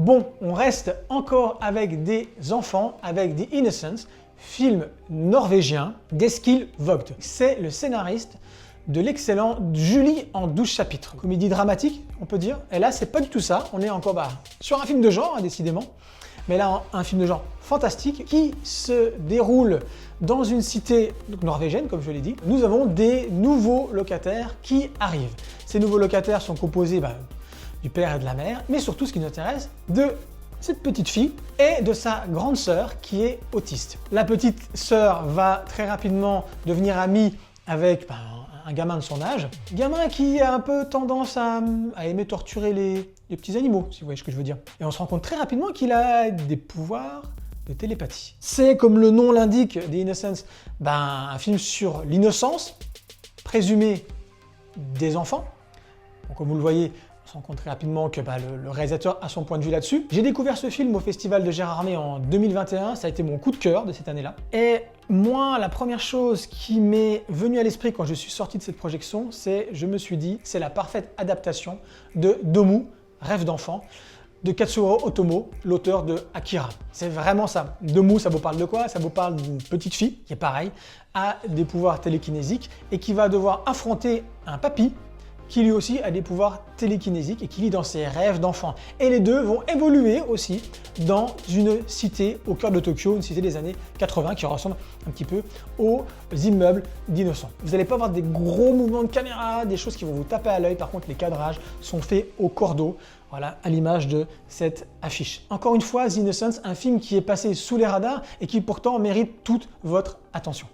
Bon, on reste encore avec des enfants, avec The Innocents, film norvégien d'Eskil Vogt. C'est le scénariste de l'excellent Julie en 12 chapitres. Comédie dramatique, on peut dire. Et là, c'est pas du tout ça. On est encore sur un film de genre, décidément. Mais là, un film de genre fantastique qui se déroule dans une cité norvégienne, comme je l'ai dit. Nous avons des nouveaux locataires qui arrivent. Ces nouveaux locataires sont composés du père et de la mère, mais surtout, ce qui nous intéresse, de cette petite fille et de sa grande sœur qui est autiste. La petite sœur va très rapidement devenir amie avec un gamin de son âge, gamin qui a un peu tendance à aimer torturer les petits animaux, si vous voyez ce que je veux dire. Et on se rend compte très rapidement qu'il a des pouvoirs de télépathie. C'est, comme le nom l'indique, The Innocents, un film sur l'innocence présumée des enfants. Donc, comme vous le voyez, on se rend compte très rapidement que le réalisateur a son point de vue là-dessus. J'ai découvert ce film au Festival de Gérardmer en 2021, ça a été mon coup de cœur de cette année-là. Et moi, la première chose qui m'est venue à l'esprit quand je suis sorti de cette projection, je me suis dit, c'est la parfaite adaptation de Domu, Rêve d'enfant, de Katsuhiro Otomo, l'auteur de Akira. C'est vraiment ça. Domu, ça vous parle de quoi? Ça vous parle d'une petite fille qui est pareil, a des pouvoirs télékinésiques et qui va devoir affronter un papy qui lui aussi a des pouvoirs télékinésiques et qui vit dans ses rêves d'enfant. Et les deux vont évoluer aussi dans une cité au cœur de Tokyo, une cité des années 80 qui ressemble un petit peu aux immeubles d'Innocents. Vous n'allez pas avoir des gros mouvements de caméra, des choses qui vont vous taper à l'œil. Par contre, les cadrages sont faits au cordeau, voilà, à l'image de cette affiche. Encore une fois, The Innocents, un film qui est passé sous les radars et qui pourtant mérite toute votre attention.